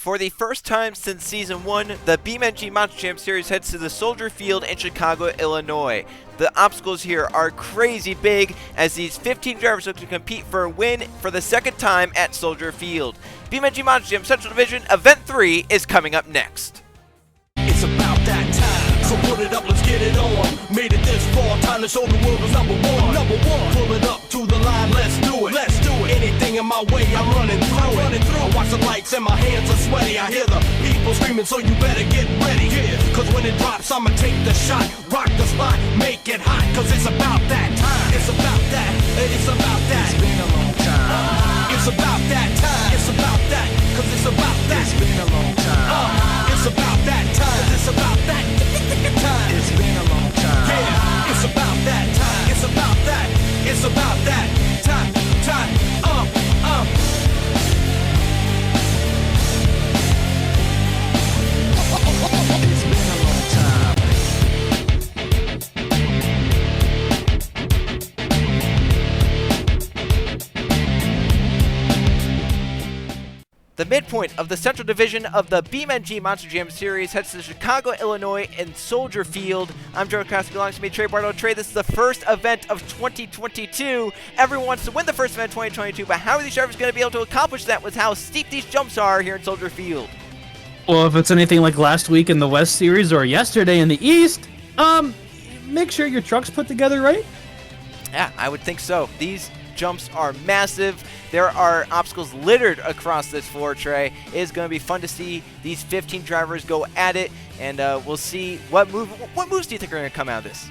For the first time since Season 1, the BeamNG Monster Jam Series heads to the Soldier Field in Chicago, Illinois. The obstacles here are crazy big as these 15 drivers look to compete for a win for the second time at Soldier Field. BeamNG Monster Jam Central Division Event 3 is coming up next. It's about that time, so put it up, let's get it on. Made it this far, time to show the world who's number one. Pull it up to the line, let's do it. Anything in my way, I'm running through. I watch the lights and my hands are sweaty. I hear the people screaming, so you better get ready. Cause when it drops, I'ma take the shot, rock the spot, make it hot. Cause it's about that time. It's about that. It's about that. It's been a long time. It's about that time. It's about that. Cause it's about that. It's been a long time. It's about that time. It's about that time. It's been a long time. Yeah, it's about that time. It's about that. It's about that time. It's been a long time. The midpoint of the Central Division of the BeamNG Monster Jam Series heads to Chicago, Illinois in Soldier Field. I'm Joe Koski, alongside me, Trey Bardo. Trey, this is the first event of 2022. Everyone wants to win the first event of 2022, but how are these drivers going to be able to accomplish that with how steep these jumps are here in Soldier Field? Well, if it's anything like last week in the West Series or yesterday in the East, make sure your truck's put together right. Yeah, I would think so. These jumps are massive. There are obstacles littered across this floor, Trey. It is going to be fun to see these 15 drivers go at it, and we'll see what moves do you think are going to come out of this?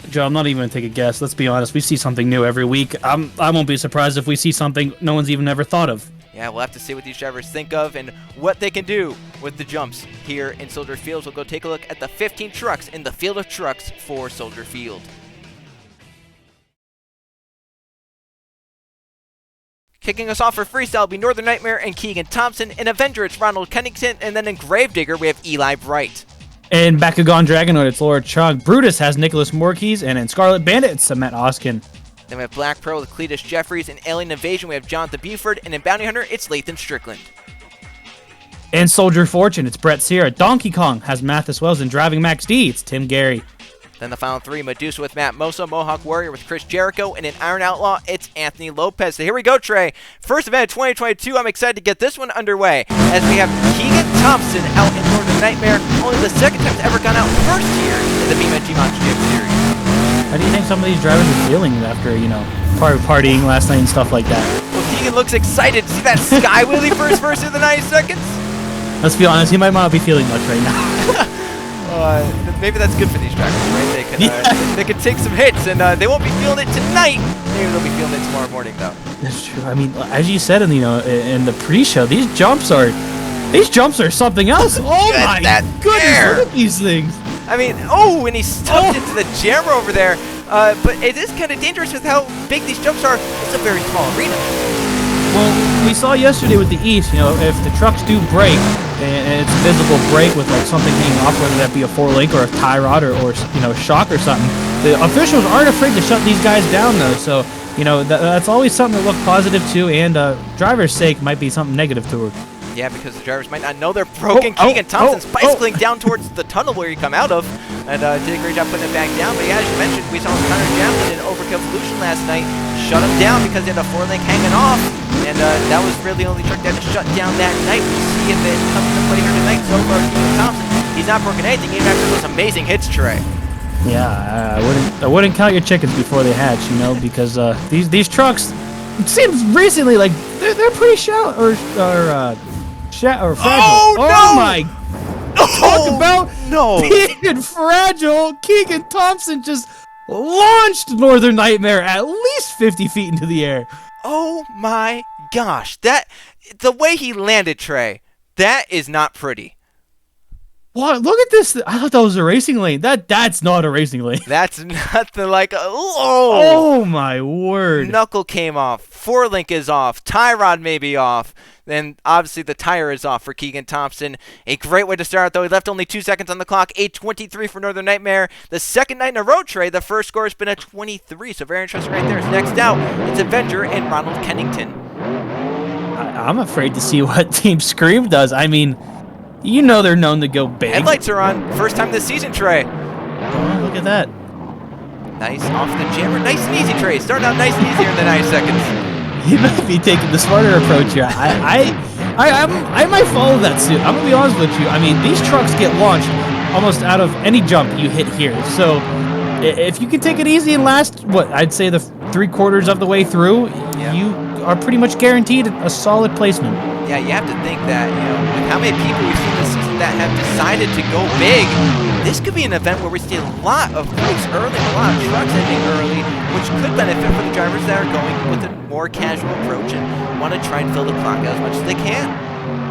Joe, I'm not even going to take a guess. Let's be honest. We see something new every week. I won't be surprised if we see something no one's even ever thought of. Yeah, we'll have to see what these drivers think of and what they can do with the jumps here in Soldier Field. So we'll go take a look at the 15 trucks in the field of trucks for Soldier Field. Kicking us off for freestyle will be Northern Nightmare and Keegan Thompson. In Avenger, it's Ronald Kennington. And then in Gravedigger, we have Eli Bright. In Bakugan Dragonoid, it's Laura Chug. Brutus has Nicholas Morkes. And in Scarlet Bandit, it's Matt Oskin. Then we have Black Pearl with Cletus Jeffries. In Alien Invasion, we have Jonathan Buford. And in Bounty Hunter, it's Lathan Strickland. In Soldier Fortune, it's Brett Sierra. Donkey Kong has Mathis Wells. And Driving Max D, it's Tim Gary. Then the final three, Madusa with Matt Mosa, Mohawk Warrior with Chris Jericho, and in Iron Outlaw, it's Anthony Lopez. So here we go, Trey. First event of 2022, I'm excited to get this one underway, as we have Keegan Thompson out in Northern Nightmare, only the second time he's ever gone out first here in the BeamNG Monster Jam Series. How do you think some of these drivers are feeling after, partying last night and stuff like that? Well, Keegan looks excited. See that sky wheelie for his first of the 90 seconds? Let's be honest, he might not be feeling much right now. Maybe that's good for these drivers, right? They can take some hits, and they won't be feeling it tonight. Maybe they'll be feeling it tomorrow morning, though. That's true. I mean, as you said in the pre-show, these jumps are something else. Oh my goodness! Look at these things. I mean, and he's stuffed into the jammer over there. But it is kind of dangerous with how big these jumps are. It's a very small arena. Well, we saw yesterday with the East, if the trucks do break, and it's a visible break with something hanging off, whether that be a 4-link or a tie rod or shock or something, the officials aren't afraid to shut these guys down though. So that's always something to look positive to, and driver's sake might be something negative to her. Yeah, because the drivers might not know they're broken. Keegan Thompson's bicycling down towards the tunnel where you come out of, and did a great job putting it back down. But yeah, as you mentioned, we saw Connor Javelin in Overkill Evolution last night shut him down because he had a 4-link hanging off, and that was really the only truck that had to shut down that night. We'll see if it comes into play here tonight. So far, Keegan Thompson, he's not broken anything. He actually those amazing hits, Trey. Yeah, I wouldn't count your chickens before they hatch, because these trucks, it seems recently like they're pretty shallow or fragile. Oh, no! Oh my! Talk about being fragile. Keegan Thompson just launched Northern Nightmare at least 50 feet into the air. Oh my gosh! The way he landed, Trey, that is not pretty. What? Look at this! I thought that was a racing lane. That's not a racing lane. That's nothing like Oh my word! Knuckle came off. 4-link is off. Tie rod may be off. Then obviously the tire is off for Keegan Thompson. A great way to start, though. He left only 2 seconds on the clock. 8:23 for Northern Nightmare. The second night in a row, Trey. The first score has been a 23. So very interesting right there. So next out, it's Avenger and Ronald Kennington. I'm afraid to see what Team Scream does. I mean, you know they're known to go big. Headlights are on. First time this season, Trey. Oh, look at that. Nice off the jammer. Nice and easy, Trey. Starting out nice and easy here in the 9 seconds. He might be taking the smarter approach here. I might follow that suit. I'm gonna be honest with you. I mean, these trucks get launched almost out of any jump you hit here. So if you can take it easy and last, what I'd say the 3/4 of the way through, you are pretty much guaranteed a solid placement. Yeah, you have to think that, with how many people we've seen this season that have decided to go big, this could be an event where we see a lot of breaks early, a lot of trucks ending early, which could benefit for the drivers that are going with a more casual approach and want to try and fill the clock out as much as they can.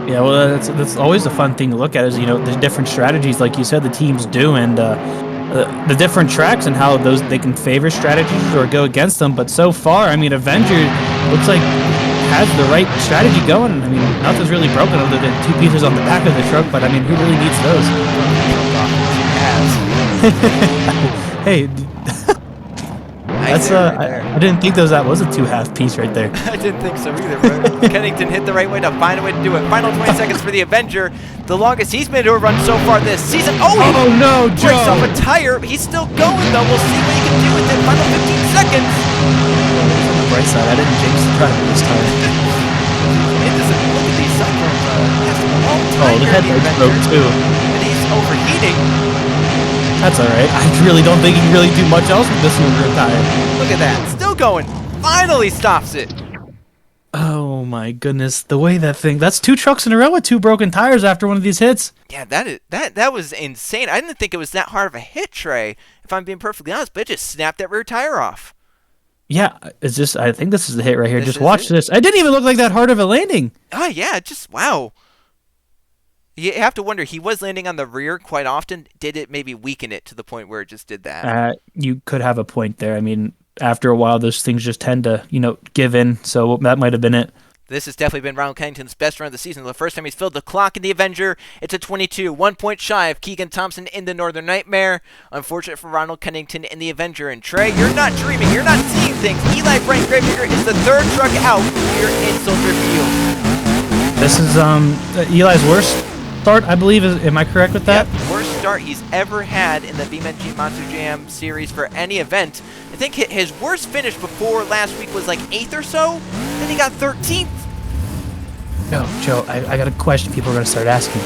Yeah, well, that's always a fun thing to look at is, the different strategies, like you said, the teams do, and the different tracks and how they can favor strategies or go against them. But so far, I mean, Avenger looks like has the right strategy going. I mean, nothing's really broken other than 2 pieces on the back of the truck, but I mean, who really needs those? Hey, that's I didn't think that was a 2.5 piece right there. I didn't think so either, but Kennington hit the right way to find a way to do it. Final 20 seconds for the Avenger. The longest he's been to a run so far this season. Oh no, Joe! Breaks off a tire. He's still going, though. We'll see what he can do with it. Final 15 seconds. On the bright side, I didn't jinx the driver this time. It doesn't look at these cyclones. The headlights broke, too. And he's overheating. That's all right. I really don't think he can really do much else with this rear tire. Look at that. Still going. Finally stops it. Oh my goodness. The way that's 2 trucks in a row with 2 broken tires after one of these hits. Yeah, that was insane. I didn't think it was that hard of a hit, Trey, if I'm being perfectly honest, but it just snapped that rear tire off. Yeah, I think this is the hit right here. Just watch this. It didn't even look like that hard of a landing. Oh, yeah, just wow. You have to wonder, he was landing on the rear quite often. Did it maybe weaken it to the point where it just did that? You could have a point there. I mean, after a while, those things just tend to, give in. So that might have been it. This has definitely been Ronald Kennington's best run of the season. The first time he's filled the clock in the Avenger, it's a 22, 1 point shy of Keegan Thompson in the Northern Nightmare. Unfortunate for Ronald Kennington in the Avenger. And Trey, you're not dreaming, you're not seeing things. Eli Bright Gravedigger is the 3rd truck out here in Soldier Field. This is Eli's worst start, I believe. Am I correct with that? Yep, worst start he's ever had in the BeamNG Monster Jam Series for any event. I think his worst finish before last week was like 8th or so. Then he got 13th. Joe, I got a question people are going to start asking.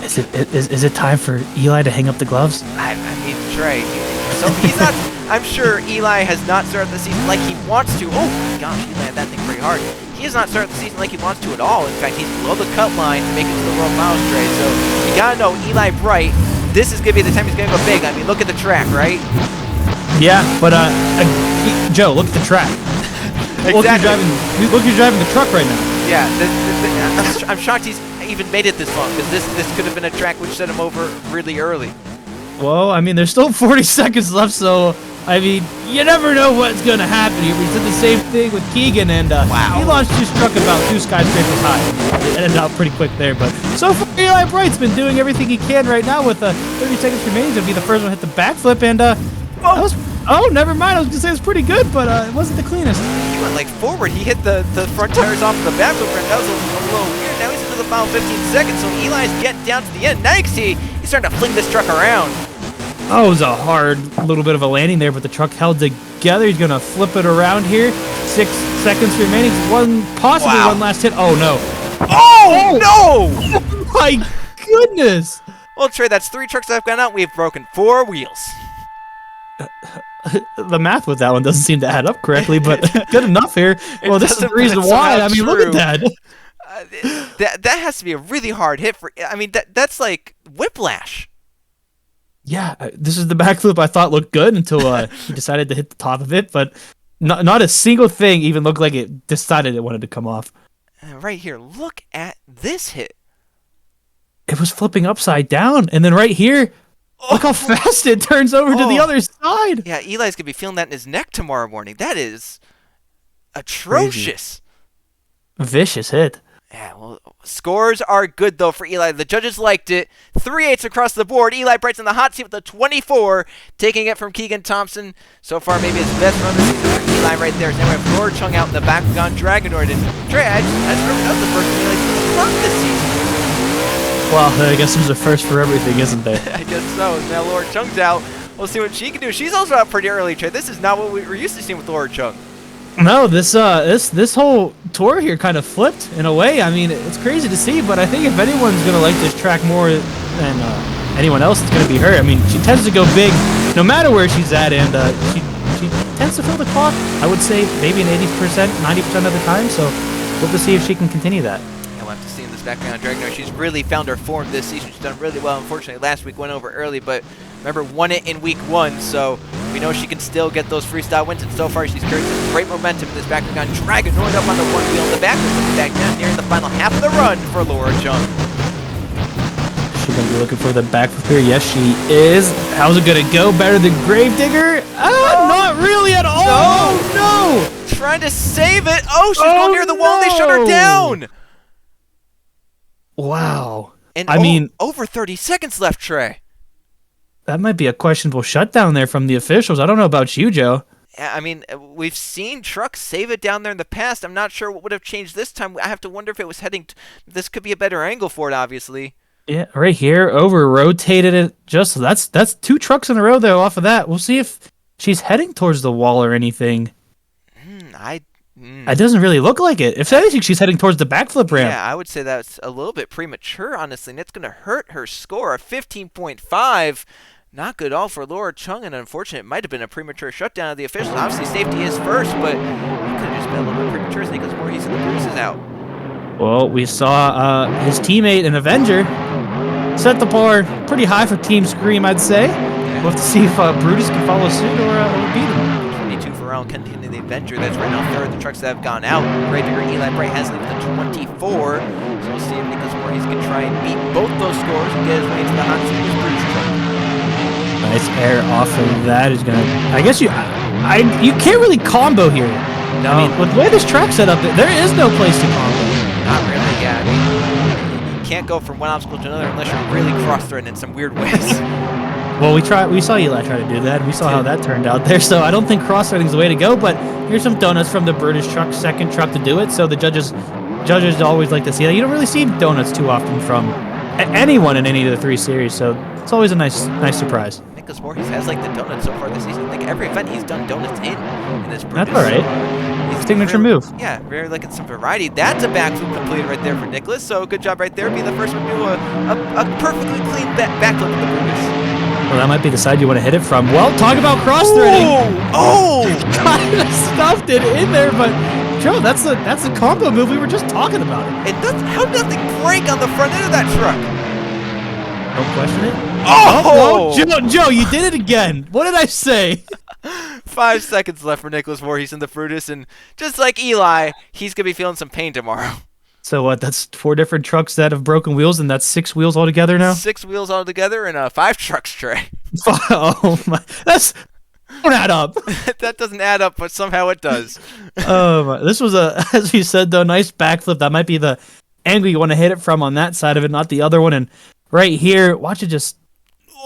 Is it time for Eli to hang up the gloves? I mean, Trey, so he's not... I'm sure Eli has not started the season like he wants to. Oh, my gosh, he landed that thing pretty hard. He has not started the season like he wants to at all. In fact, he's below the cut line to make it to the World Miles, Trey. So you got to know, Eli Bright, this is going to be the time he's going to go big. I mean, look at the track, right? Yeah, but Joe, look at the track. Exactly. Look, you're driving the truck right now. Yeah, I'm shocked he's even made it this long, because this could have been a track which set him over really early. Well, I mean, there's still 40 seconds left, so, I mean, you never know what's going to happen here. We did the same thing with Keegan, and he launched his truck about 2 skyscrapers high. It ended out pretty quick there, but so far, Eli Bright's been doing everything he can right now with 30 seconds remaining to be the first one to hit the backflip, and never mind. I was going to say it was pretty good, but it wasn't the cleanest. He went like forward. He hit the front tires off the backflip, and that was a little weird. Now he's into the final 15 seconds, so Eli's getting down to the end. Now you can see he's starting to fling this truck around. Oh, it was a hard little bit of a landing there, but the truck held together. He's going to flip it around here. 6 seconds remaining. Possibly one last hit. Oh, no. Oh, no! Oh, my goodness. Well, Trey, that's 3 trucks that have gone out. We've broken 4 wheels. The math with that one doesn't seem to add up correctly, but good enough here. Well, this is the reason why. I mean, look at that. That has to be a really hard hit for. I mean, that's like whiplash. Yeah, this is the backflip I thought looked good until he decided to hit the top of it, but not a single thing even looked like it decided it wanted to come off. Right here, look at this hit. It was flipping upside down, and then right here, look how fast it turns over to the other side. Yeah, Eli's going to be feeling that in his neck tomorrow morning. That is atrocious. Crazy. Vicious hit. Yeah, well, scores are good, though, for Eli. The judges liked it. 3/8 across the board. Eli Bright's in the hot seat with a 24, taking it from Keegan Thompson. So far, maybe his best run this season for Eli right there. So now we have Laura Chung out in the Bakugan Dragonoid. And Trey, I just remember that was the first Eli to the front this season. Well, I guess there's a first for everything, isn't there? I guess so. Now Laura Chung's out. We'll see what she can do. She's also out pretty early, Trey. This is not what we were used to seeing with Laura Chung. No, this whole tour here kind of flipped in a way. I mean, it's crazy to see, but I think if anyone's gonna like this track more than anyone else, it's gonna be her. I mean, she tends to go big no matter where she's at, and she tends to fill the clock. I would say maybe an 80%, 90% of the time. So we'll have to see if she can continue that. Yeah, we'll have to see in this Bakugan Dragonoid. She's really found her form this season. She's done really well. Unfortunately, last week went over early, but remember, won it in week 1, so we know she can still get those freestyle wins, and so far she's carried some great momentum in this Bakugan Dragonoid up on the one wheel in the back. Looking back down nearing the final half of the run for Laura Chung. She's going to be looking for the back flip here. Yes, she is. How's it going to go? Better than Gravedigger? Not really at all. No. Trying to save it. Oh, she's going near the wall. They shut her down. Wow. And I mean, over 30 seconds left, Trey. That might be a questionable shutdown there from the officials. I don't know about you, Joe. Yeah, I mean, we've seen trucks save it down there in the past. I'm not sure what would have changed this time. I have to wonder if it was heading... This could be a better angle for it, obviously. Yeah, right here, over-rotated it. That's 2 trucks in a row, though, off of that. We'll see if she's heading towards the wall or anything. It doesn't really look like it. If anything, she's heading towards the backflip ramp. Yeah, I would say that's a little bit premature, honestly, and it's going to hurt her score of 15.5. Not good all for Laura Chung, and unfortunately, it might have been a premature shutdown of the officials. Obviously, safety is first, but it could have just been a little bit premature. Nicholas Voorhees and the Bruce is out. Well, we saw his teammate and Avenger set the bar pretty high for Team Scream, I'd say. Yeah. We'll have to see if Brutus can follow suit or beat him. 22 for round containing the Avenger. That's right now third. The trucks that have gone out. Gravedigger, Eli Bright has lead with a 24. So we'll see if Nicholas Voorhees can try and beat both those scores and get his way into the hot seat with his Bruce truck. Nice air off of that is gonna. I guess you can't really combo here. No. I mean, with the way this track's set up, there is no place to combo. Not really. Yeah, I mean, you can't go from one obstacle to another unless you're really cross-threading in some weird ways. Well, we saw Eli try to do that. We saw how that turned out there. So I don't think cross-threading is the way to go. But here's some donuts from the British truck, second truck to do it. So the judges always like to see that. You don't really see donuts too often from anyone in any of the 3 series. So it's always a nice surprise. Nicholas Voorhees has like the donuts so far this season. I think every event he's done donuts in this Brutus. That's all right. Signature move. Yeah, very looking some variety. That's a backflip completed right there for Nicholas. So good job right there, being the first one to do a perfectly clean backflip with the Brutus. Well, that might be the side you want to hit it from. Well, talk about cross-threading. Oh! Kind of stuffed it in there, but Joe, that's the combo move we were just talking about. How did nothing break on the front end of that truck? Don't question it. Oh! Joe, you did it again. What did I say? 5 seconds left for Nicholas Voorhees in the Brutus, and just like Eli, he's going to be feeling some pain tomorrow. So what, that's 4 different trucks that have broken wheels, and that's 6 wheels altogether now? 6 wheels altogether and 5 trucks, Trey. Oh my, don't add up. That doesn't add up, but somehow it does. Oh my, this was as you said though, nice backflip. That might be the angle you want to hit it from on that side of it, not the other one. And right here, watch it just,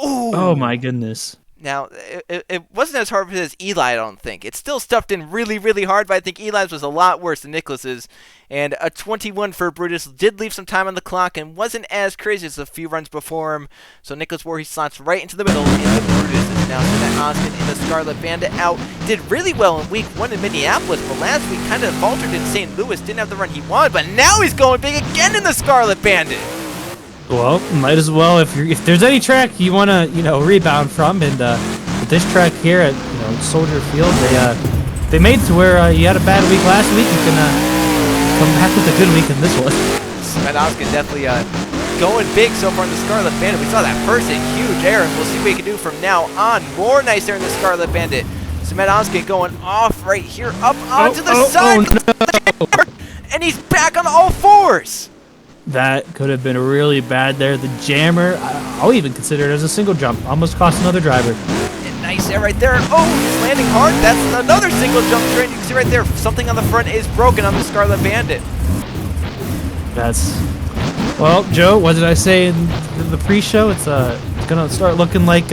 Ooh. Oh my goodness. Now, it wasn't as hard as Eli, I don't think. It's still stuffed in really, really hard, but I think Eli's was a lot worse than Nicholas's. And a 21 for Brutus did leave some time on the clock and wasn't as crazy as a few runs before him. So Nicholas Voorhees slots right into the middle, and Brutus is now Matt Oskin in the Scarlet Bandit out. Did really well in week 1 in Minneapolis, but last week kind of faltered in St. Louis. Didn't have the run he wanted, but now he's going big again in the Scarlet Bandit. Well, might as well if there's any track you want to rebound from, and with this track here at Soldier Field, they made it to where you had a bad week last week, you can come back with a good week in this one. Matt Oskin definitely going big so far in the Scarlet Bandit. We saw that first hit, huge air, and we'll see what he can do from now on. More nice air in the Scarlet Bandit. So Matt Oskin going off right here, up onto the side, no. And he's back on all 4s. That could have been really bad there. The jammer, I'll even consider it as a single jump. Almost cost another driver. And nice air right there. Oh, he's landing hard. That's another single jump train. You can see right there, something on the front is broken on the Scarlet Bandit. Well, Joe, what did I say in the pre-show? It's gonna start looking like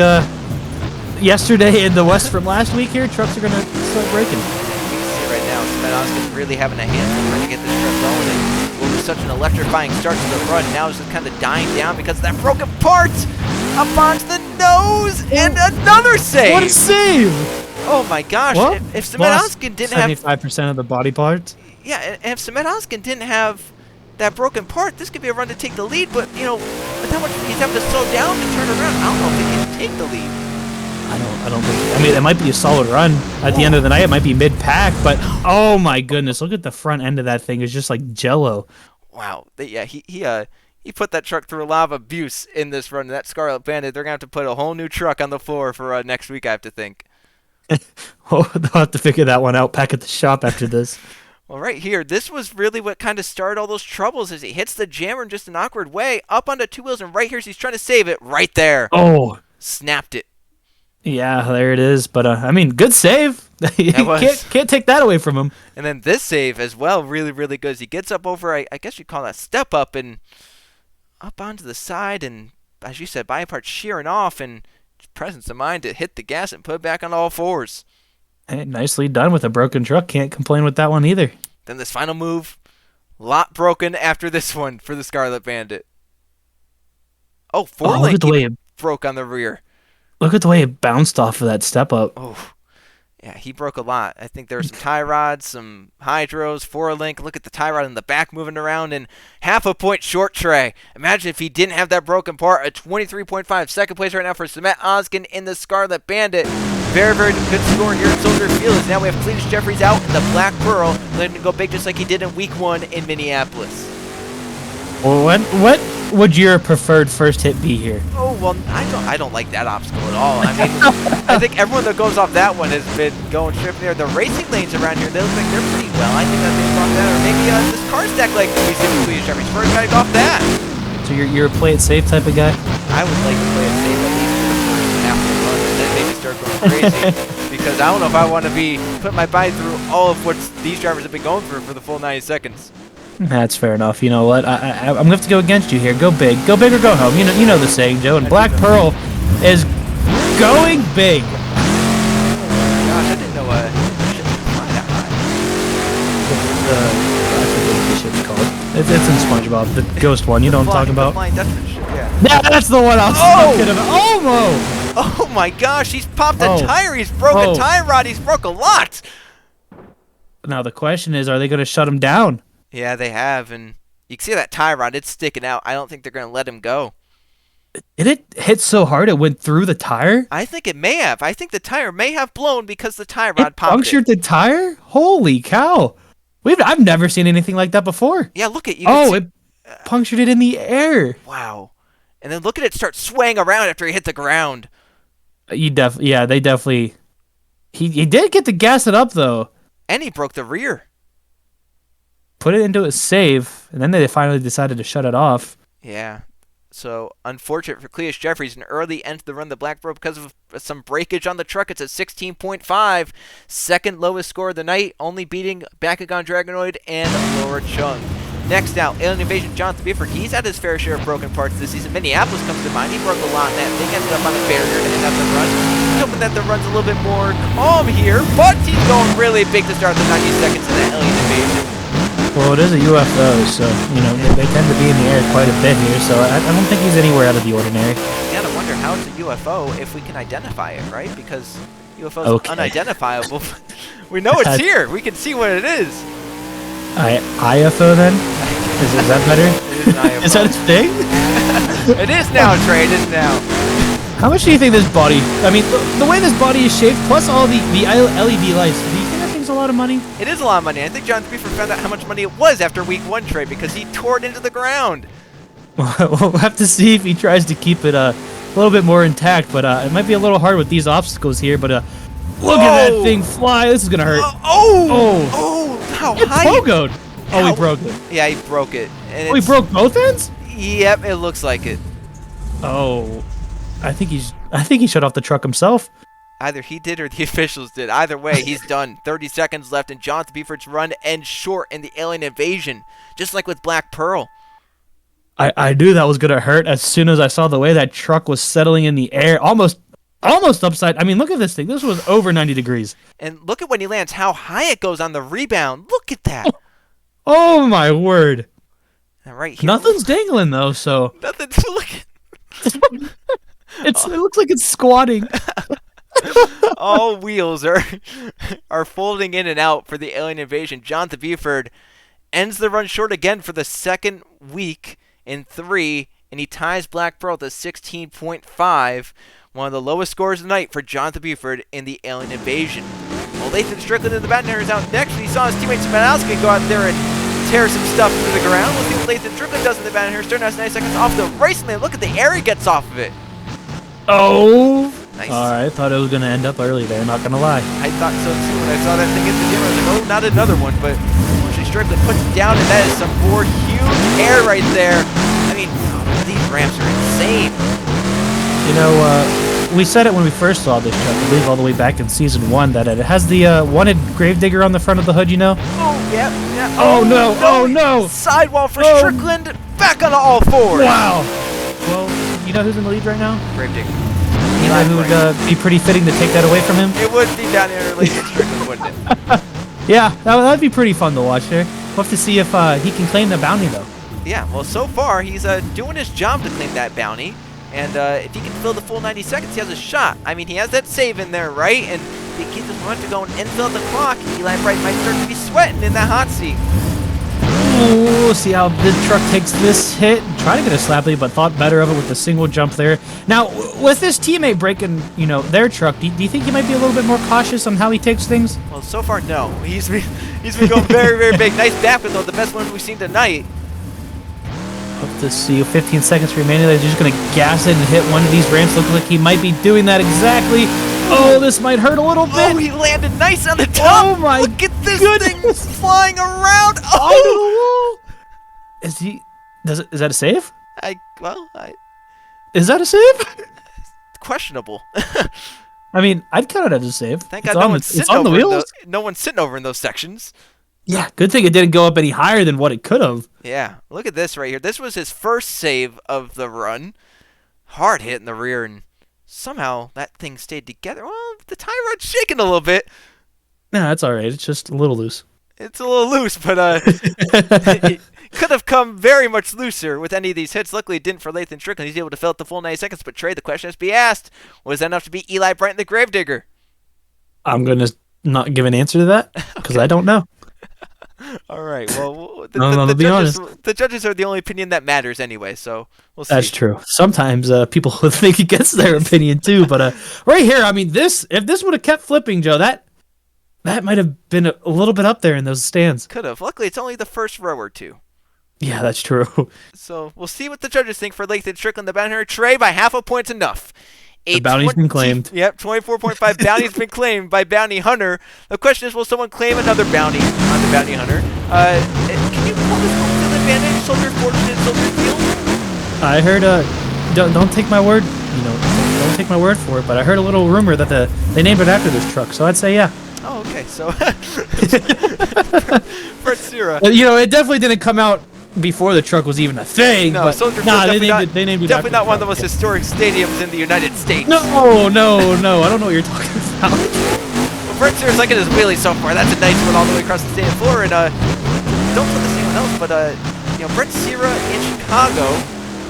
yesterday in the West from last week here. Trucks are gonna start breaking. You can see right now, Smetoskin's really having a handful trying to get this truck going. And it was such an electrifying start to the run. Now it's just kind of dying down because of that broken part. Up onto the nose, and another save. What a save! Oh my gosh! Well, if Smetoskin didn't have 75% of the body parts. Yeah, and if Smetoskin didn't have that broken part, this could be a run to take the lead, but, you know, with how much he's having to slow down to turn around, I don't know if he can take the lead. I don't think... I mean, it might be a solid run. At the end of the night, it might be mid-pack, but oh my goodness, look at the front end of that thing. It's just like jello. Wow. Yeah, he put that truck through a lot of abuse in this run. That Scarlet Bandit, they're going to have to put a whole new truck on the floor for next week, I have to think. Oh, they'll have to figure that one out back at the shop after this. Well, right here, this was really what kind of started all those troubles as he hits the jammer in just an awkward way, up onto two wheels, and right here, he's trying to save it right there. Oh. Snapped it. Yeah, there it is. But, I mean, good save. You can't take that away from him. And then this save as well, really, really good. As he gets up over, I guess you'd call that step up, and up onto the side, and as you said, body parts shearing off, and presence of mind to hit the gas and put it back on all fours. Hey, nicely done with a broken truck. Can't complain with that one either. Then this final move, lot broken after this one for the Scarlet Bandit. Oh, four-link broke on the rear. Look at the way it bounced off of that step up. Oh, yeah, he broke a lot. I think there were some tie rods, some hydros, four-link. Look at the tie rod in the back moving around, and half a point short Trey. Imagine if he didn't have that broken part. A 23.5 second place right now for Smetoskin in the Scarlet Bandit. Very, very good score here at Soldier Field. As now we have Cletus Jeffries out in the Black Pearl, letting him go big just like he did in Week 1 in Minneapolis. Well, what would your preferred first hit be here? Oh, well, I don't like that obstacle at all. I mean, I think everyone that goes off that one has been going straight there. The racing lanes around here, they look like they're pretty well. I think that they off that, or maybe this car stack like we see with Cletus Jeffries. First guy off that. So you're a play it safe type of guy? I would like to play it safe at least for the first half of the run, and then maybe start going crazy. Because I don't know if I want to be putting my body through all of what these drivers have been going through for the full 90 seconds. That's fair enough. You know what? I'm going to have to go against you here. Go big. Go big or go home. You know the saying, Joe. And Black Pearl is going big. Oh my gosh, I didn't know I shouldn't fly that high. I forget what this shit's called. It's in SpongeBob, the ghost one. You know what I'm talking about? The flying Dutchman ship, yeah. Yeah, that's the one I was talking about. Almost! Oh my gosh, he's popped a tire. He's broke a tie rod. He's broke a lot. Now the question is, are they going to shut him down? Yeah, they have, and you can see that tie rod. It's sticking out. I don't think they're going to let him go. Did it hit so hard it went through the tire? I think it may have. I think the tire may have blown because the tie rod popped. Punctured the tire? Holy cow! I've never seen anything like that before. Yeah, look at you. It punctured it in the air. Wow! And then look at it start swaying around after he hit the ground. They definitely. He did get to gas it up though. And he broke the rear. Put it into a save, and then they finally decided to shut it off. Yeah. So, unfortunate for Cletus Jeffries, an early end to the run, the Black Pearl, because of some breakage on the truck. It's a 16.5, second lowest score of the night, only beating Bakugan Dragonoid and Laura Chung. Next now, Alien Invasion Jonathan Buford. He's had his fair share of broken parts this season. Minneapolis comes to mind. He broke a lot in that thing, ended up on a barrier to end up the run. He's hoping that the run's a little bit more calm here, but he's going really big to start the 90 seconds in that Alien Invasion. Well, it is a UFO, so, they tend to be in the air quite a bit here, so I don't think he's anywhere out of the ordinary. You gotta wonder how it's a UFO if we can identify it, right? Because UFO's unidentifiable. We know it's here. We can see what it is. IFO, then? Is that better? It is an IFO. Is that a thing? It is now, Trey. It is now. How much do you think this body... I mean, the way this body is shaped, plus all the LED lights, do you think that thing's a lot of money? It is a lot of money. I think John Buford found out how much money it was after Week 1, Trey, because he tore it into the ground. We'll have to see if he tries to keep it a little bit more intact, but it might be a little hard with these obstacles here, but look at that thing fly. This is going to hurt. How high? Pogoed. Oh, he broke it. Yeah, he broke it. And he broke both ends? Yep, it looks like it. Oh, I think he shut off the truck himself. Either he did or the officials did. Either way, he's done. 30 seconds left, and Jonathan Buford's run ends short in the alien invasion, just like with Black Pearl. I knew that was going to hurt as soon as I saw the way that truck was settling in the air, almost upside. I mean, look at this thing. This was over 90 degrees. And look at when he lands, how high it goes on the rebound. Look at that. Oh, my word. All right here. Nothing's dangling, though, so. Nothing to look at. It looks like it's squatting. All wheels are folding in and out for the alien invasion. Jonathan Buford ends the run short again for the second week in 3, and he ties Black Pearl to 16.5, one of the lowest scores of the night for Jonathan Buford in the alien invasion. Well, Lathan Strickland in the Baton is out next. We saw his teammate Spanowski go out there and tear some stuff through the ground. We'll see what Lathan Strickland does in the Baton. Stern has 9 seconds off the race lane. Look at the air he gets off of it. Oh. Nice. All right, thought it was going to end up early there, not going to lie. I thought so too when I saw that thing hit the gym. I was like, oh, not another one. But she Strickland puts it down, and that is some more huge air right there. I mean, these ramps are insane. You know, we said it when we first saw this truck, I believe all the way back in Season 1, that it has the wanted Gravedigger on the front of the hood, you know? Oh, yeah. Oh, no, oh, no. Sidewall for Strickland, back on all fours. Wow. Well, you know who's in the lead right now? Gravedigger. You know who would be pretty fitting to take that away from him? It would be down here Lathan Strickland, wouldn't it? Yeah, that'd be pretty fun to watch there. We'll have to see if he can claim the bounty, though. Yeah, well, so far, he's doing his job to claim that bounty. And if he can fill the full 90 seconds, he has a shot. I mean, he has that save in there, right? And if he keeps his momentum going and fill the clock, Eli Bright might start to be sweating in that hot seat. Ooh, see how this truck takes this hit. Try to get a slap lead, but thought better of it with the single jump there. Now, with this teammate breaking, their truck, do you think he might be a little bit more cautious on how he takes things? Well, so far, no. He's been going very, very big. Nice backflip, though. The best one we've seen tonight. Hope to see 15 seconds remaining. They're just going to gas it and hit one of these ramps. Looks like he might be doing that exactly. Oh, this might hurt a little bit. Oh, he landed nice on the top. Oh, my Look at this goodness. thing flying around. Oh! Is that a save? Is that a save? Questionable. I mean, I'd count it as a save. Thank God no one's sitting over in those sections. Yeah, good thing it didn't go up any higher than what it could have. Yeah, look at this right here. This was his first save of the run. Hard hit in the rear, and somehow that thing stayed together. Well, the tie rod's shaking a little bit. Nah, that's all right. It's just a little loose. It's a little loose, but it could have come very much looser with any of these hits. Luckily, it didn't for Lathan Strickland. He's able to fill out the full 90 seconds. But Trey, the question has to be asked: was that enough to beat Eli Bright and the Gravedigger? I'm gonna not give an answer to that because I don't know. All right. Well, the judges are the only opinion that matters anyway, so we'll see. That's true. Sometimes people think it gets their opinion too, but right here, I mean, if this would have kept flipping, Joe, that might have been a little bit up there in those stands. Could have. Luckily, it's only the first row or two. Yeah, that's true. So we'll see what the judges think for Lathan Strickland. The banner Trey by half a point's enough. The bounty's been claimed. Yep, 24.5 bounty's been claimed by Bounty Hunter. The question is, will someone claim another bounty on the Bounty Hunter? Can you call this home field advantage? Soldier Fortune, Soldier Field? I heard, don't take my word, don't take my word for it, but I heard a little rumor that they named it after this truck, so I'd say yeah. Oh, okay, so Brett Sira. It definitely didn't come out before the truck was even a thing. No, but Soldier they Field named it definitely not one of the truck. most historic stadiums in the United States. No, I don't know what you're talking about. Well, Brett Sira's liking his wheelie so far. That's a nice one all the way across the stadium floor. And don't tell this anyone else, but Brett Sira in Chicago,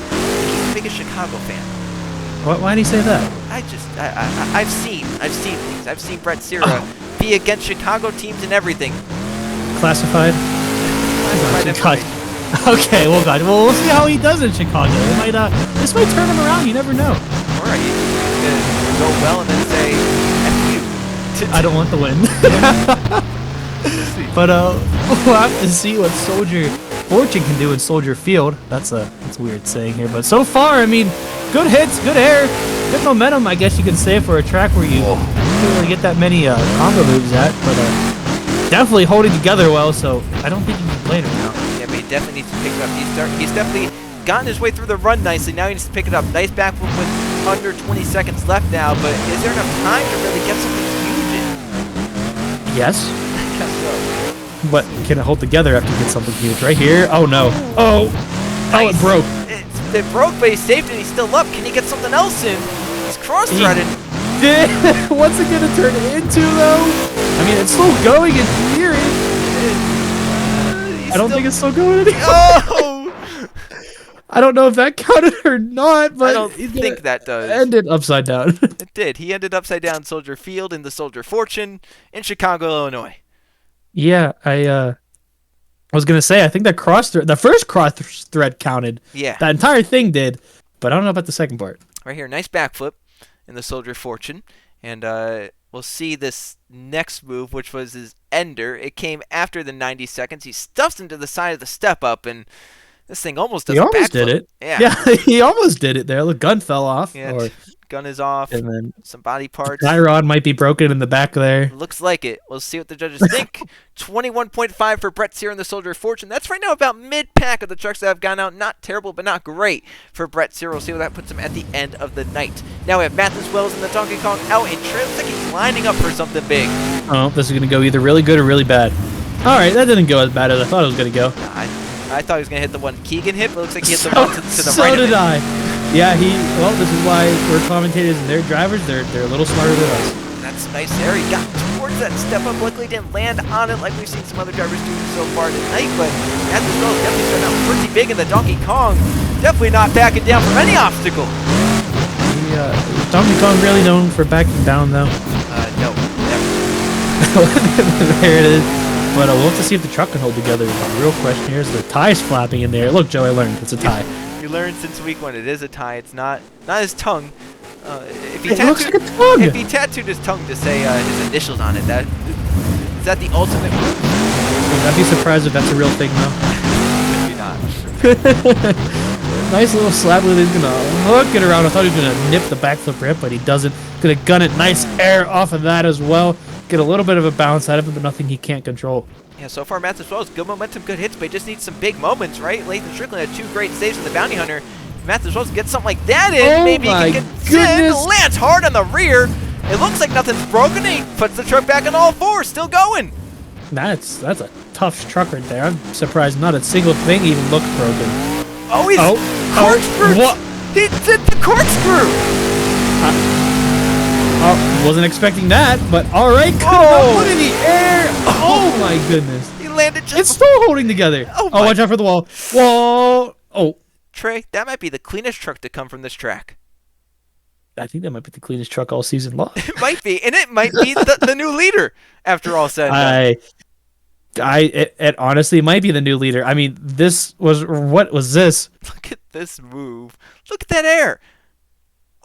he's the biggest Chicago fan. Why did he say that? I've seen things. I've seen Brett Sira be against Chicago teams and everything. Classified? Okay, well, God, we'll see how he does in Chicago. This might turn him around. You never know. All right, you could go well and then say, "F you." I don't want the win. But we'll have to see what Soldier Fortune can do in Soldier Field. That's a weird saying here, but so far, I mean, good hits, good air, good momentum. I guess you can say for a track where you don't really get that many combo moves at, but definitely holding together well. So I don't think you can play it now. He definitely needs to pick it up. He's definitely gotten his way through the run nicely. Now he needs to pick it up. Nice back with under 20 seconds left now, but is there enough time to really get something huge in? Yes. I guess so. But can it hold together after you get something huge? Right here. Oh no. Oh. Oh, Nice. it broke. It broke, but he's saved and he's still up. Can he get something else in? He's cross-threaded. What's it gonna turn into though? I mean, it's still going in theory. I don't think it's still going anymore. Oh! I don't know if that counted or not, but I don't think that does. Ended upside down. It did. He ended upside down Soldier Field in the Soldier Fortune in Chicago, Illinois. Yeah, I was gonna say I think that the first cross thread counted. Yeah. That entire thing did, but I don't know about the second part. Right here, nice backflip in the Soldier Fortune. And we'll see this next move, which was his ender. It came after the 90 seconds. He stuffs into the side of the step up, and this thing almost does He a almost backflip. did it. Yeah. He almost did it there. The gun fell off. Yeah, Or, gun is off. and then Some body parts. tie rod might be broken in the back there. Looks like it. We'll see what the judges think. 21.5 for Brett's here in the Soldier Fortune. That's right now about mid-pack of the trucks that have gone out. Not terrible, but not great for Brett's here. We'll see what that puts him at the end of the night. Now we have Mathis Wells and the Donkey Kong out in trim. Looks like he's lining up for something big. Oh, this is gonna go either really good or really bad. All right, that didn't go as bad as I thought it was gonna go. I thought he was going to hit the one Keegan hit, but it looks like he hit the one to the So right did of it. I. Yeah, well, this is why we're commentators and they're drivers. They're a little smarter than us. That's nice there. He got towards that step up. Luckily didn't land on it like we've seen some other drivers do so far tonight, but Mathis Wells definitely starting out pretty big in the Donkey Kong. Definitely not backing down from any obstacle. Donkey Kong really known for backing down, though. No, never. There it is. But we'll have to see if the truck can hold together. The real question here is the tie's flapping in there. Look, Joe, I learned it's a tie. You learned since week 1 it is a tie. It's not his tongue. If he It looks like a tongue. If he tattooed his tongue to say his initials on it, is that the ultimate move? I'd be surprised if that's a real thing, though. Maybe not. Nice little slap with it. He's gonna hook it around. I thought he was gonna nip the backflip rip, but he doesn't. Gonna gun it. Nice air off of that as well. Get a little bit of a bounce out of it, but nothing he can't control. Yeah, so far Mathis Wells, good momentum, good hits, but he just needs some big moments, right? Lathan Strickland had 2 great saves in the Bounty Hunter. If Mathis Wells gets something like that in, Oh maybe my he can get goodness. lands hard on the rear. It looks like nothing's broken. He puts the truck back on all 4, still going. That's a tough truck right there. I'm surprised not a single thing even looked broken. Oh, he's corkscrew. What? He did the corkscrew. Wasn't expecting that, but all right. Put it in the air. Oh my goodness. He landed just. It's still holding together. Oh Oh, my- watch out for the wall. Whoa. Oh, Trey, that might be the cleanest truck to come from this track. I think that might be the cleanest truck all season long. It might be, and it might be the new leader after all said and done. It honestly might be the new leader. I mean, what was this? Look at this move. Look at that air.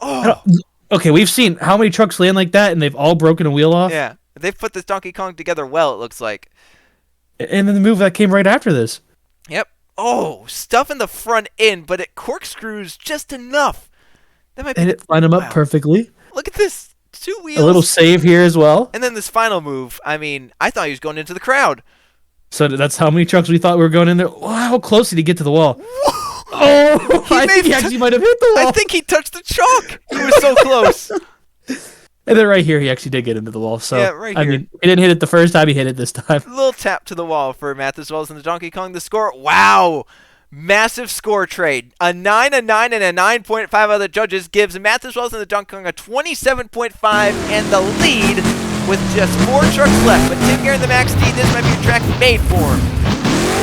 Oh. Okay, we've seen how many trucks land like that, and they've all broken a wheel off. Yeah, they've put this Donkey Kong together well, it looks like. And then the move that came right after this. Yep. Oh, stuff in the front end, but it corkscrews just enough. That might be. And it lined them up perfectly. Look at this. 2 wheels. A little save here as well. And then this final move. I mean, I thought he was going into the crowd. So that's how many trucks we thought we were going in there. Wow, how close did he get to the wall? Oh, I think he actually might have hit the wall. I think he touched the chalk. He was so close. And then right here, he actually did get into the wall. So, Yeah, right I here. mean, he didn't hit it the first time, he hit it this time. Little tap to the wall for Mathis Wells and the Donkey Kong. The score, wow. Massive score trade. A 9, a 9, and a 9.5 out of the judges gives Mathis Wells and the Donkey Kong a 27.5 and the lead with just 4 trucks left. But Tim Gary and the Max D, this might be a track made for him.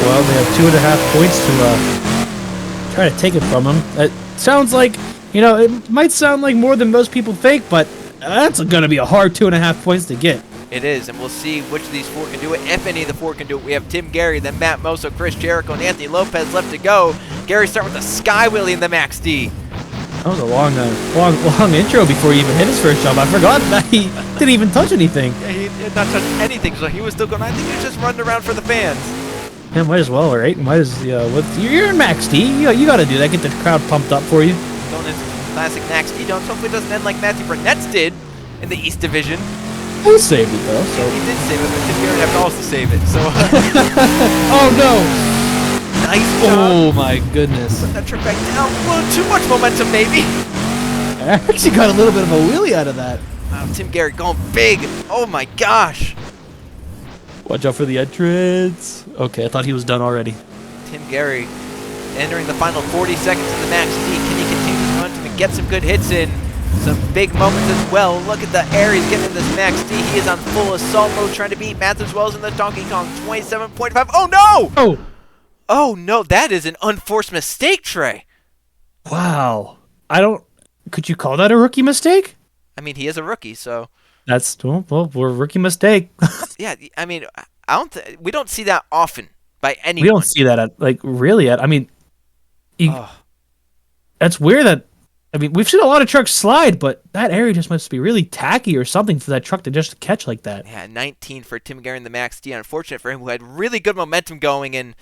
Well, they have 2.5 points to try to take it from him. It sounds like, it might sound like more than most people think, but that's going to be a hard 2.5 points to get. It is, and we'll see which of these 4 can do it. If any of the 4 can do it, we have Tim Gary, then Matt Moso, Chris Jericho, and Anthony Lopez left to go. Gary starting with the Sky Wheelie in the Max D. That was a long intro before he even hit his first jump. I forgot that he didn't even touch anything. Yeah, he did not touch anything, so he was still going. I think he was just running around for the fans. Yeah, might as well, right? You're in Max D. You got to do that. Get the crowd pumped up for you. Going into classic Max D. Don't hopefully it doesn't end like Matthew Burnett's did in the East Division. He saved it though. So. He did save it, but Tim Gary would have to also save it. So. Oh no! Nice job. Oh my goodness! Put that trip back down. A little too much momentum, maybe. I actually got a little bit of a wheelie out of that. Wow, Tim Gary going big. Oh my gosh. Watch out for the entrance. Okay, I thought he was done already. Tim Gary entering the final 40 seconds of the Max D. Can he continue his momentum and get some good hits in? Some big moments as well. Look at the air he's getting in this Max D. He is on full assault mode trying to beat Math as well as in the Donkey Kong. 27.5. Oh no! Oh! Oh no, that is an unforced mistake, Trey. Wow. Could you call that a rookie mistake? I mean, he is a rookie, so. That's, well, we're a rookie mistake. Yeah, I mean, we don't see that often by anyone. We don't see that I mean, that's weird that, I mean, we've seen a lot of trucks slide, but that area just must be really tacky or something for that truck to just catch like that. Yeah, 19 for Tim Gary in the Max D. Unfortunate for him, who had really good momentum going, and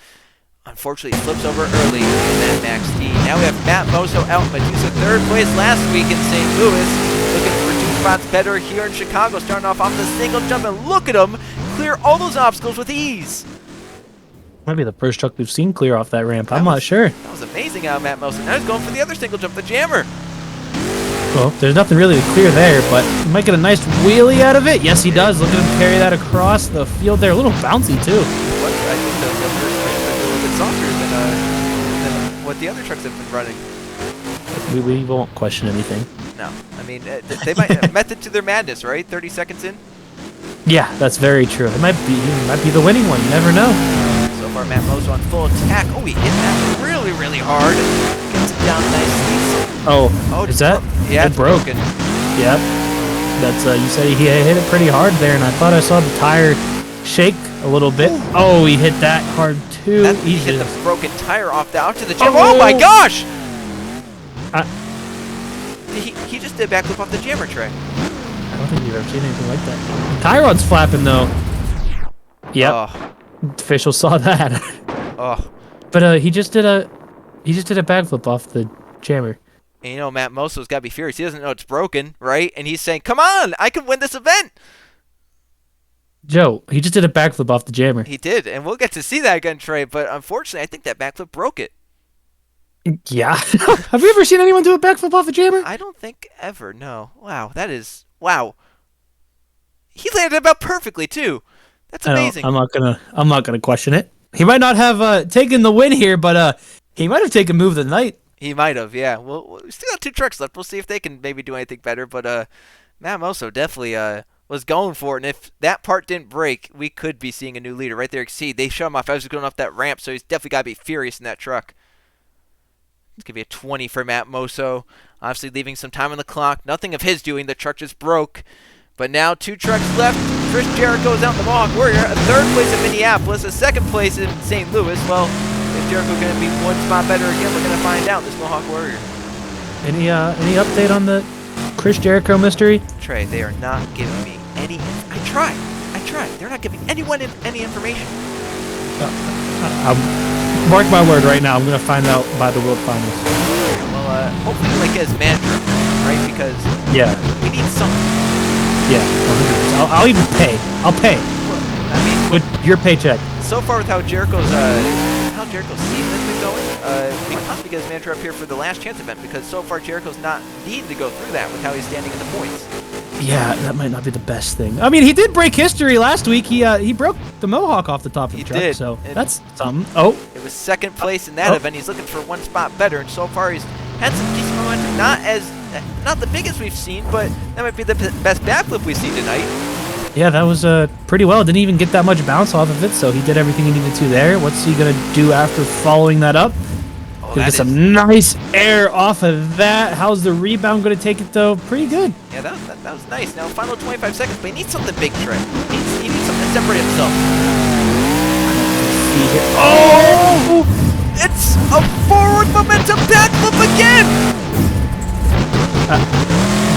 unfortunately flips over early in that Max D. Now we have Matt Moso out. Madusa third place last week in St. Louis. Looking for 2 spots better here in Chicago, starting off the single jump, and look at him clear all those obstacles with ease. Might be the first truck we've seen clear off that ramp. I'm not sure. That was amazing out of Matt Moso. Now he's going for the other single jump, the jammer. Well, there's nothing really to clear there, but he might get a nice wheelie out of it. Yes, he does. Look at him carry that across the field there. A little bouncy, too. What? I think the first race is a little bit softer than what the other trucks have been running. We won't question anything. No. I mean, they might have method to their madness, right? 30 seconds in? Yeah, that's very true. It might be the winning one. You never know. So far, Matt Moso on full attack. Oh, he hit that really, really hard. Gets it down nicely. Oh, is that? Yeah, it's broken. Yep. That's you said he hit it pretty hard there, and I thought I saw the tire shake a little bit. Ooh. Oh, he hit that hard too. He hit the broken tire off out to the gym. Oh my gosh! He just did a backflip off the jammer tray. I don't think you've ever seen anything like that. Tie rod's flapping though. Yep. Oh. Official saw that. Oh. But he just did a backflip off the jammer. And you know, Matt Moso's got to be furious. He doesn't know it's broken, right? And he's saying, "Come on, I can win this event." Joe, he just did a backflip off the jammer. He did, and we'll get to see that again, Trey. But unfortunately, I think that backflip broke it. Yeah. Have you ever seen anyone do a backflip off a jammer? I don't think ever. No. Wow, that is wow. He landed about perfectly too. That's amazing. I'm not gonna question it. He might not have taken the win here, but he might have taken move of the night. He might have, yeah. Well, we still got 2 trucks left. We'll see if they can maybe do anything better. But Matt Moso definitely was going for it. And if that part didn't break, we could be seeing a new leader right there. See, they shut him off. I was going off that ramp, so he's definitely got to be furious in that truck. It's going to be a 20 for Matt Moso. Obviously leaving some time on the clock. Nothing of his doing. The truck just broke. But now 2 trucks left. Chris Jericho's out in the Mohawk Warrior. A 3rd place in Minneapolis. A 2nd place in St. Louis. Well, is Jericho going to be 1 spot better again? We're going to find out. This Mohawk Warrior. Any update on the Chris Jericho mystery? Trey, they are not giving me any. I tried. They're not giving anyone any information. Mark my word right now. I'm going to find out by the World Finals. Well, hopefully like his manager, right? Because we need something. Yeah, I'll even pay. I'll pay. Well, I mean, with your paycheck. So far with how Jericho's season has been going, we can possibly get his manager up here for the last chance event, because so far Jericho's not needing to go through that with how he's standing in the points. Yeah, that might not be the best thing. I mean, he did break history last week. He broke the Mohawk off the top of the truck, did. So that's something. Oh, it was 2nd place in that event. He's looking for 1 spot better, and so far he's had some decent momentum. Not the biggest we've seen, but that might be the best backflip we've seen tonight. Yeah, that was pretty well. Didn't even get that much bounce off of it, so he did everything he needed to there. What's he gonna do after following that up? Gonna get some nice air off of that. How's the rebound gonna take it though? Pretty good. Yeah, that was nice. Now final 25 seconds, but he needs something big, Trey. He needs something to separate himself. Oh! It's a forward momentum backflip again!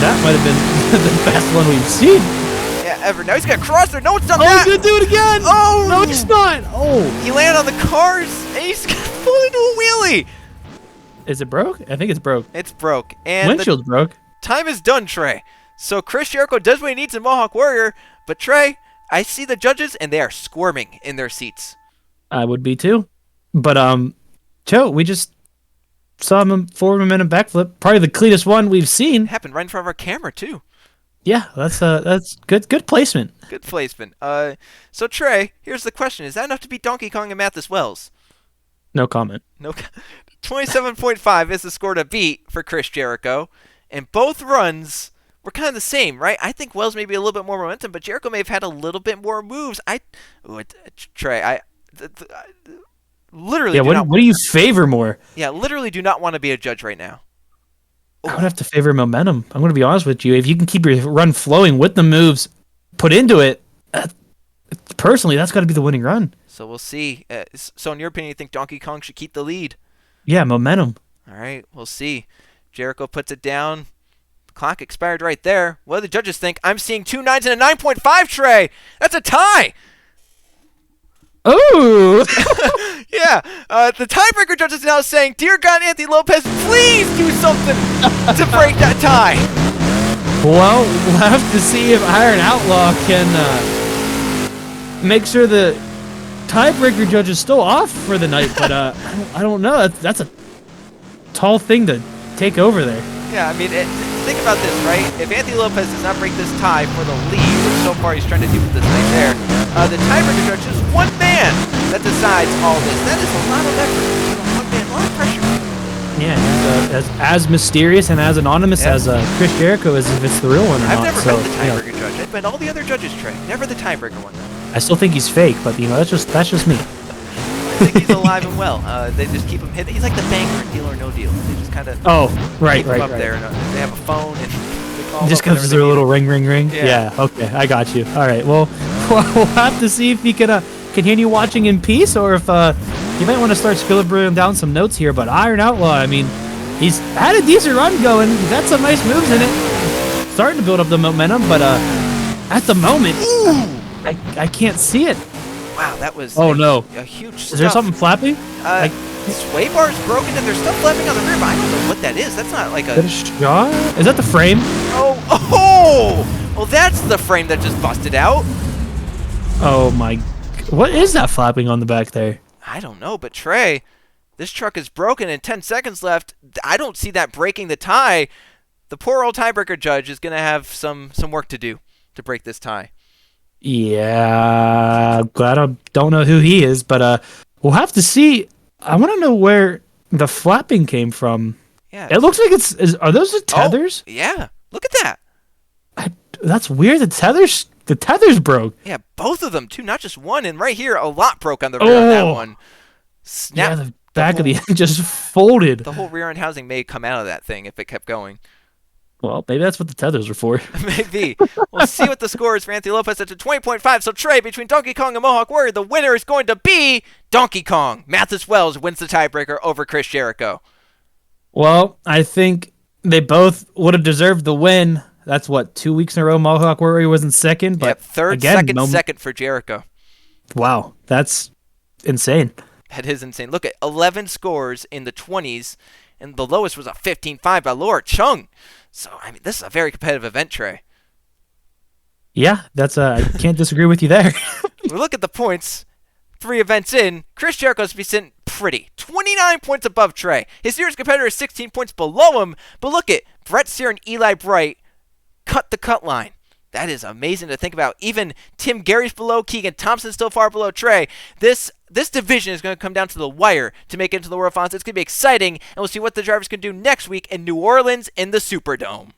That might have been the best one we've seen. Yeah, ever. Now he's got a cross there. No, it's not that. that. He's gonna do it again. Oh! No, it's not. Oh. He landed on the cars, and he's gonna pull into a wheelie. Is it broke? I think it's broke. It's broke. And windshield's broke. Time is done, Trey. So Chris Jericho does what he needs in Mohawk Warrior, but Trey, I see the judges, and they are squirming in their seats. I would be too. But Joe, we just saw him forward momentum backflip. Probably the cleanest one we've seen. It happened right in front of our camera, too. Yeah, that's good placement. Good placement. So, Trey, here's the question. Is that enough to beat Donkey Kong and Mathis Wells? No comment. No. 27.5 is the score to beat for Chris Jericho. And both runs were kind of the same, right? I think Wells may be a little bit more momentum, but Jericho may have had a little bit more moves. Trey, literally what do you favor more? Yeah, literally do not want to be a judge right now. I would have to favor momentum. I'm going to be honest with you. If you can keep your run flowing with the moves put into it, personally, that's got to be the winning run. So we'll see. So in your opinion, you think Donkey Kong should keep the lead? Yeah, momentum. All right, we'll see. Jericho puts it down. The clock expired right there. What do the judges think? I'm seeing 2 9s and a 9.5, Trey. That's a tie. Oh! Yeah, the tiebreaker judge is now saying, "Dear God, Anthony Lopez, please do something to break that tie." Well, we'll have to see if Iron Outlaw can make sure the tiebreaker judge is still off for the night. But I don't know. That's a tall thing to take over there. Yeah, I mean, think about this, right? If Anthony Lopez does not break this tie for the lead, which so far he's trying to do with this night there, the tiebreaker judge is one man that decides all this. That is a lot of effort. One man, a lot of pressure. Yeah, as mysterious and as anonymous as Chris Jericho is, if it's the real one or I've not. never been the tiebreaker judge. I've been all the other judges, Trey. Never the tiebreaker one, though. I still think he's fake, but that's just me. I think he's alive and well. They just keep him hidden. He's like the banker in Deal or No Deal. They just kind of keep him up there. And they have a phone and they call him. Just comes through a little ring. Yeah. Okay, I got you. All right. Well, we'll have to see if he can continue watching in peace, or if you might want to start scribbling down some notes here. But Iron Outlaw, I mean, he's had a decent run going. He's got some nice moves in it. Starting to build up the momentum, but at the moment, I can't see it. Wow, that was a huge stuff. Is there something flapping? Sway bar is broken and there's stuff flapping on the rear, but I don't know what that is. That's not like a... shot? Is that the frame? Oh! Well, that's the frame that just busted out. Oh my... What is that flapping on the back there? I don't know, but Trey, this truck is broken and 10 seconds left. I don't see that breaking the tie. The poor old tiebreaker judge is going to have some work to do to break this tie. Yeah, glad I don't know who he is, but we'll have to see. I want to know where the flapping came from. Yeah, it looks like are those the tethers? Oh, yeah, look at that. That's weird. The tethers broke. Yeah, both of them too, not just one. And right here, a lot broke on the rear on that one. Snap. Yeah, the back of the end just folded. The whole rear end housing may come out of that thing if it kept going. Well, maybe that's what the tethers are for. Maybe. We'll see what the score is for Anthony Lopez at 20.5. So, Trey, between Donkey Kong and Mohawk Warrior, the winner is going to be Donkey Kong. Mathis Wells wins the tiebreaker over Chris Jericho. Well, I think they both would have deserved the win. That's 2 weeks in a row Mohawk Warrior was in second. But yep, third, again, second for Jericho. Wow, that's insane. That is insane. Look at 11 scores in the 20s, and the lowest was a 15-5 by Laura Chung. So, I mean, this is a very competitive event, Trey. Yeah, that's I can't disagree with you there. We look at the points. 3 events in, Chris Jericho's be sitting pretty. 29 points above Trey. His nearest competitor is 16 points below him. But look at Brett Sear and Eli Bright cut the cut line. That is amazing to think about. Even Tim Gary's below. Keegan Thompson's still far below Trey. This division is going to come down to the wire to make it into the World Finals. It's going to be exciting, and we'll see what the drivers can do next week in New Orleans in the Superdome.